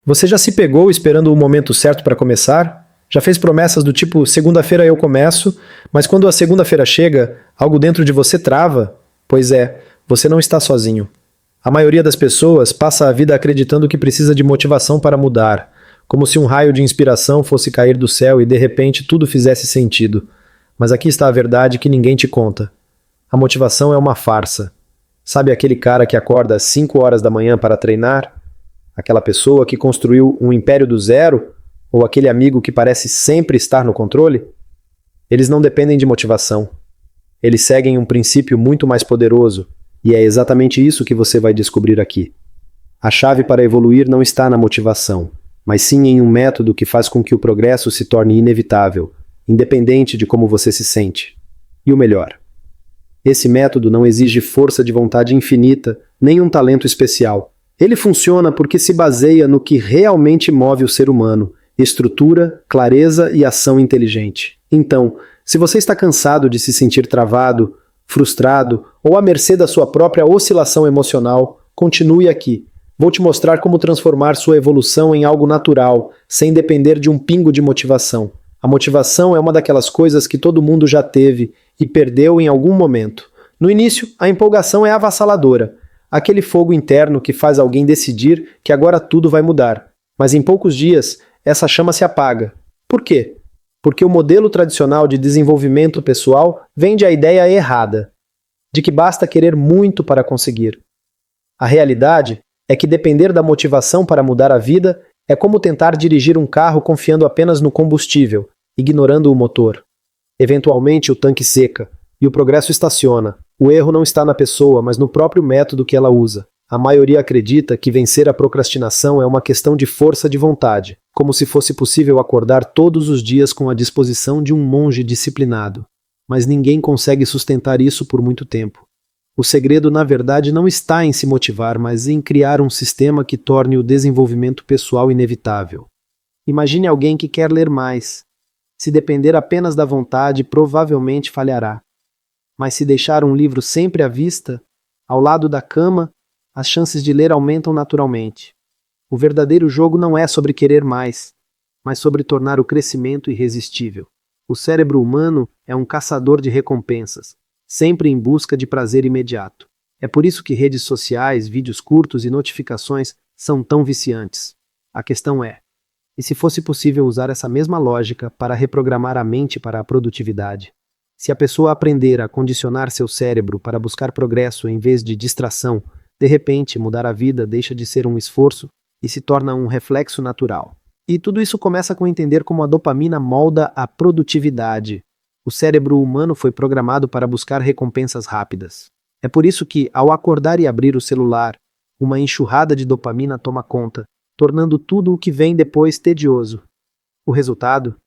Você já se pegou esperando o momento certo para começar? Já fez promessas do tipo, segunda-feira eu começo, mas quando a segunda-feira chega, algo dentro de você trava? Pois é, você não está sozinho. A maioria das pessoas passa a vida acreditando que precisa de motivação para mudar, como se um raio de inspiração fosse cair do céu e de repente tudo fizesse sentido. Mas aqui está a verdade que ninguém te conta. A motivação é uma farsa. Sabe aquele cara que acorda às 5 horas da manhã para treinar? Aquela pessoa que construiu um império do zero? Ou aquele amigo que parece sempre estar no controle? Eles não dependem de motivação. Eles seguem um princípio muito mais poderoso, e é exatamente isso que você vai descobrir aqui. A chave para evoluir não está na motivação, mas sim em um método que faz com que o progresso se torne inevitável, independente de como você se sente. E o melhor, esse método não exige força de vontade infinita, nem um talento especial. Ele funciona porque se baseia no que realmente move o ser humano: estrutura, clareza e ação inteligente. Então, se você está cansado de se sentir travado, frustrado ou à mercê da sua própria oscilação emocional, continue aqui. Vou te mostrar como transformar sua evolução em algo natural, sem depender de um pingo de motivação. A motivação é uma daquelas coisas que todo mundo já teve e perdeu em algum momento. No início, a empolgação é avassaladora, aquele fogo interno que faz alguém decidir que agora tudo vai mudar. Mas em poucos dias, essa chama se apaga. Por quê? Porque o modelo tradicional de desenvolvimento pessoal vende a ideia errada, de que basta querer muito para conseguir. A realidade é que depender da motivação para mudar a vida é como tentar dirigir um carro confiando apenas no combustível, ignorando o motor. Eventualmente o tanque seca, e o progresso estaciona. O erro não está na pessoa, mas no próprio método que ela usa. A maioria acredita que vencer a procrastinação é uma questão de força de vontade, como se fosse possível acordar todos os dias com a disposição de um monge disciplinado. Mas ninguém consegue sustentar isso por muito tempo. O segredo, na verdade, não está em se motivar, mas em criar um sistema que torne o desenvolvimento pessoal inevitável. Imagine alguém que quer ler mais. Se depender apenas da vontade, provavelmente falhará. Mas se deixar um livro sempre à vista, ao lado da cama, as chances de ler aumentam naturalmente. O verdadeiro jogo não é sobre querer mais, mas sobre tornar o crescimento irresistível. O cérebro humano é um caçador de recompensas, sempre em busca de prazer imediato. É por isso que redes sociais, vídeos curtos e notificações são tão viciantes. A questão é, e se fosse possível usar essa mesma lógica para reprogramar a mente para a produtividade? Se a pessoa aprender a condicionar seu cérebro para buscar progresso em vez de distração, de repente mudar a vida deixa de ser um esforço e se torna um reflexo natural. E tudo isso começa com entender como a dopamina molda a produtividade. O cérebro humano foi programado para buscar recompensas rápidas. É por isso que, ao acordar e abrir o celular, uma enxurrada de dopamina toma conta, tornando tudo o que vem depois tedioso. O resultado?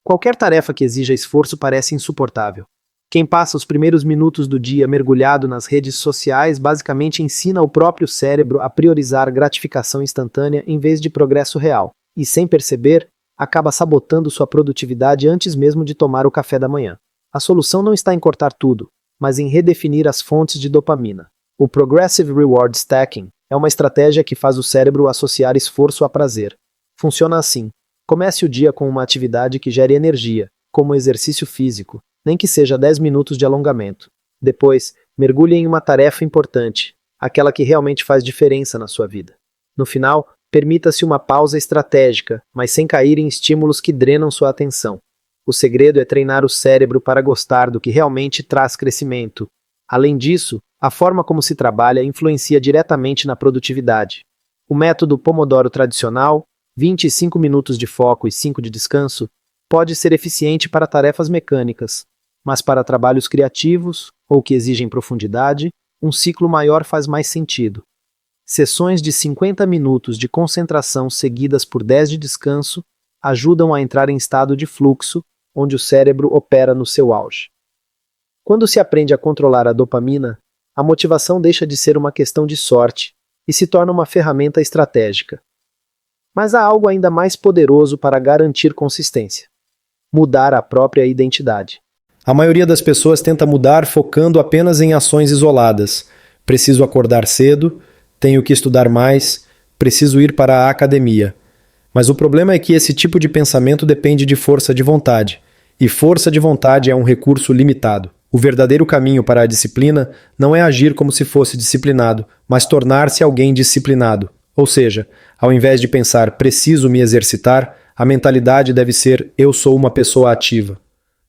Qualquer tarefa que exija esforço parece insuportável. Quem passa os primeiros minutos do dia mergulhado nas redes sociais basicamente ensina o próprio cérebro a priorizar gratificação instantânea em vez de progresso real, e sem perceber, acaba sabotando sua produtividade antes mesmo de tomar o café da manhã. A solução não está em cortar tudo, mas em redefinir as fontes de dopamina. O Progressive Reward Stacking é uma estratégia que faz o cérebro associar esforço a prazer. Funciona assim. Comece o dia com uma atividade que gere energia, como exercício físico, nem que seja 10 minutos de alongamento. Depois, mergulhe em uma tarefa importante, aquela que realmente faz diferença na sua vida. No final, permita-se uma pausa estratégica, mas sem cair em estímulos que drenam sua atenção. O segredo é treinar o cérebro para gostar do que realmente traz crescimento. Além disso, a forma como se trabalha influencia diretamente na produtividade. O método Pomodoro tradicional, 25 minutos de foco e 5 de descanso, pode ser eficiente para tarefas mecânicas, mas para trabalhos criativos ou que exigem profundidade, um ciclo maior faz mais sentido. Sessões de 50 minutos de concentração seguidas por 10 de descanso ajudam a entrar em estado de fluxo, onde o cérebro opera no seu auge. Quando se aprende a controlar a dopamina, a motivação deixa de ser uma questão de sorte e se torna uma ferramenta estratégica. Mas há algo ainda mais poderoso para garantir consistência: mudar a própria identidade. A maioria das pessoas tenta mudar focando apenas em ações isoladas. Preciso acordar cedo, tenho que estudar mais, preciso ir para a academia. Mas o problema é que esse tipo de pensamento depende de força de vontade. E força de vontade é um recurso limitado. O verdadeiro caminho para a disciplina não é agir como se fosse disciplinado, mas tornar-se alguém disciplinado. Ou seja, ao invés de pensar preciso me exercitar, a mentalidade deve ser eu sou uma pessoa ativa.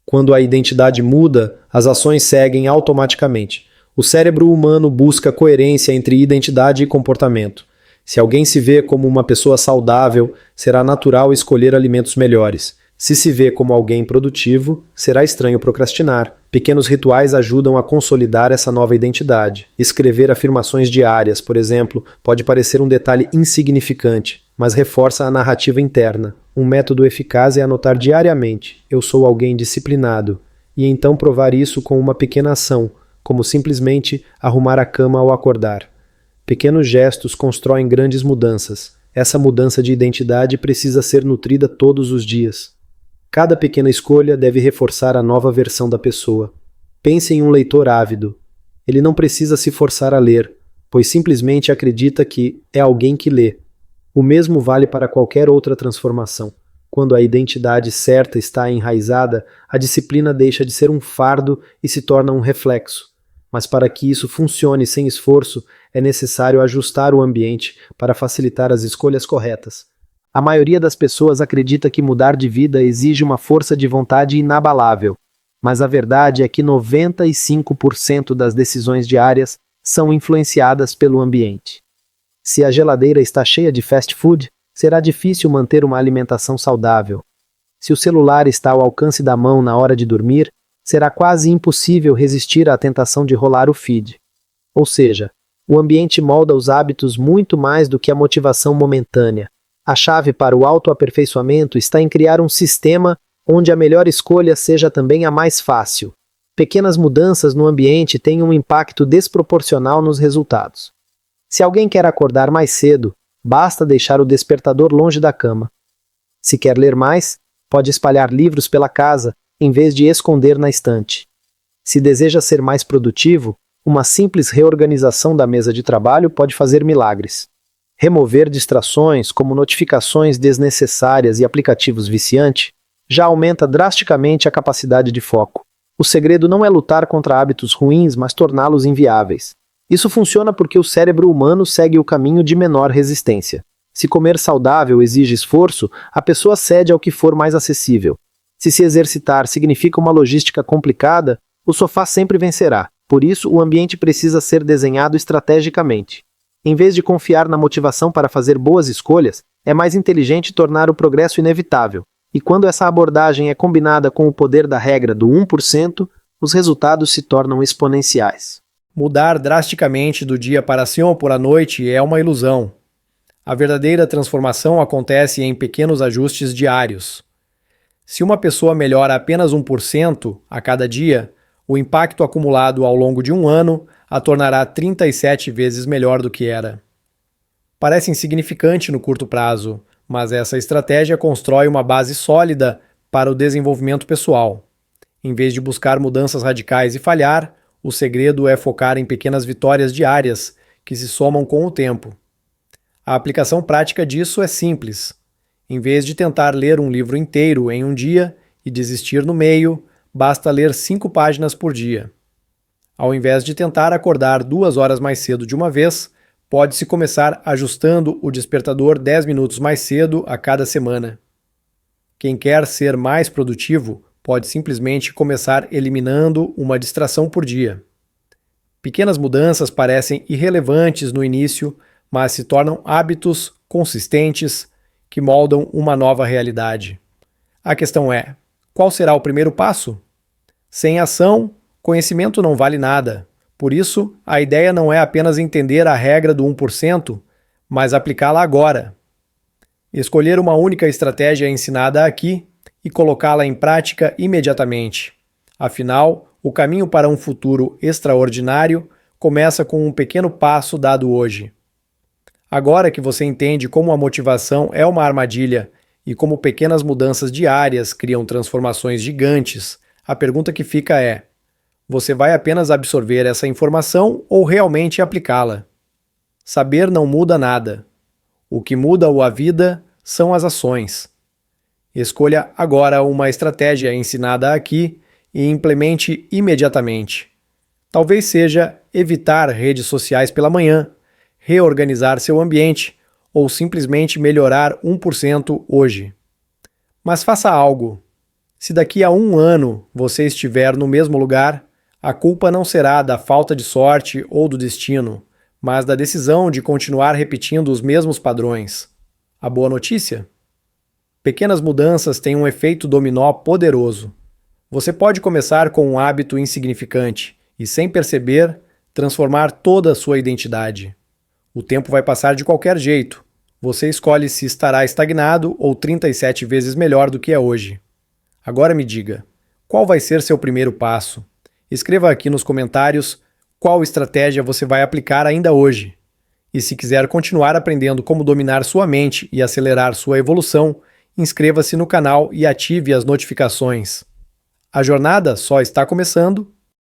Quando a identidade muda, as ações seguem automaticamente. O cérebro humano busca coerência entre identidade e comportamento. Se alguém se vê como uma pessoa saudável, será natural escolher alimentos melhores. Se se vê como alguém produtivo, será estranho procrastinar. Pequenos rituais ajudam a consolidar essa nova identidade. Escrever afirmações diárias, por exemplo, pode parecer um detalhe insignificante, mas reforça a narrativa interna. Um método eficaz é anotar diariamente: eu sou alguém disciplinado, e então provar isso com uma pequena ação, como simplesmente arrumar a cama ao acordar. Pequenos gestos constroem grandes mudanças. Essa mudança de identidade precisa ser nutrida todos os dias. Cada pequena escolha deve reforçar a nova versão da pessoa. Pense em um leitor ávido. Ele não precisa se forçar a ler, pois simplesmente acredita que é alguém que lê. O mesmo vale para qualquer outra transformação. Quando a identidade certa está enraizada, a disciplina deixa de ser um fardo e se torna um reflexo. Mas para que isso funcione sem esforço, é necessário ajustar o ambiente para facilitar as escolhas corretas. A maioria das pessoas acredita que mudar de vida exige uma força de vontade inabalável, mas a verdade é que 95% das decisões diárias são influenciadas pelo ambiente. Se a geladeira está cheia de fast food, será difícil manter uma alimentação saudável. Se o celular está ao alcance da mão na hora de dormir, será quase impossível resistir à tentação de rolar o feed. Ou seja, o ambiente molda os hábitos muito mais do que a motivação momentânea. A chave para o autoaperfeiçoamento está em criar um sistema onde a melhor escolha seja também a mais fácil. Pequenas mudanças no ambiente têm um impacto desproporcional nos resultados. Se alguém quer acordar mais cedo, basta deixar o despertador longe da cama. Se quer ler mais, pode espalhar livros pela casa, em vez de esconder na estante. Se deseja ser mais produtivo, uma simples reorganização da mesa de trabalho pode fazer milagres. Remover distrações, como notificações desnecessárias e aplicativos viciantes, já aumenta drasticamente a capacidade de foco. O segredo não é lutar contra hábitos ruins, mas torná-los inviáveis. Isso funciona porque o cérebro humano segue o caminho de menor resistência. Se comer saudável exige esforço, a pessoa cede ao que for mais acessível. Se exercitar significa uma logística complicada, o sofá sempre vencerá. Por isso, o ambiente precisa ser desenhado estrategicamente. Em vez de confiar na motivação para fazer boas escolhas, é mais inteligente tornar o progresso inevitável. E quando essa abordagem é combinada com o poder da regra do 1%, os resultados se tornam exponenciais. Mudar drasticamente do dia para a cima ou por a noite é uma ilusão. A verdadeira transformação acontece em pequenos ajustes diários. Se uma pessoa melhora apenas 1% a cada dia, o impacto acumulado ao longo de um ano a tornará 37 vezes melhor do que era. Parece insignificante no curto prazo, mas essa estratégia constrói uma base sólida para o desenvolvimento pessoal. Em vez de buscar mudanças radicais e falhar, o segredo é focar em pequenas vitórias diárias que se somam com o tempo. A aplicação prática disso é simples. Em vez de tentar ler um livro inteiro em um dia e desistir no meio, basta ler 5 páginas por dia. Ao invés de tentar acordar 2 horas mais cedo de uma vez, pode-se começar ajustando o despertador 10 minutos mais cedo a cada semana. Quem quer ser mais produtivo pode simplesmente começar eliminando uma distração por dia. Pequenas mudanças parecem irrelevantes no início, mas se tornam hábitos consistentes que moldam uma nova realidade. A questão é: qual será o primeiro passo? Sem ação, conhecimento não vale nada. Por isso, a ideia não é apenas entender a regra do 1%, mas aplicá-la agora. Escolher uma única estratégia ensinada aqui e colocá-la em prática imediatamente. Afinal, o caminho para um futuro extraordinário começa com um pequeno passo dado hoje. Agora que você entende como a motivação é uma armadilha e como pequenas mudanças diárias criam transformações gigantes, a pergunta que fica é: você vai apenas absorver essa informação ou realmente aplicá-la? Saber não muda nada. O que muda a vida são as ações. Escolha agora uma estratégia ensinada aqui e implemente imediatamente. Talvez seja evitar redes sociais pela manhã, reorganizar seu ambiente ou simplesmente melhorar 1% hoje. Mas faça algo. Se daqui a 1 ano você estiver no mesmo lugar, a culpa não será da falta de sorte ou do destino, mas da decisão de continuar repetindo os mesmos padrões. A boa notícia? Pequenas mudanças têm um efeito dominó poderoso. Você pode começar com um hábito insignificante e, sem perceber, transformar toda a sua identidade. O tempo vai passar de qualquer jeito. Você escolhe se estará estagnado ou 37 vezes melhor do que é hoje. Agora me diga, qual vai ser seu primeiro passo? Escreva aqui nos comentários qual estratégia você vai aplicar ainda hoje. E se quiser continuar aprendendo como dominar sua mente e acelerar sua evolução, inscreva-se no canal e ative as notificações. A jornada só está começando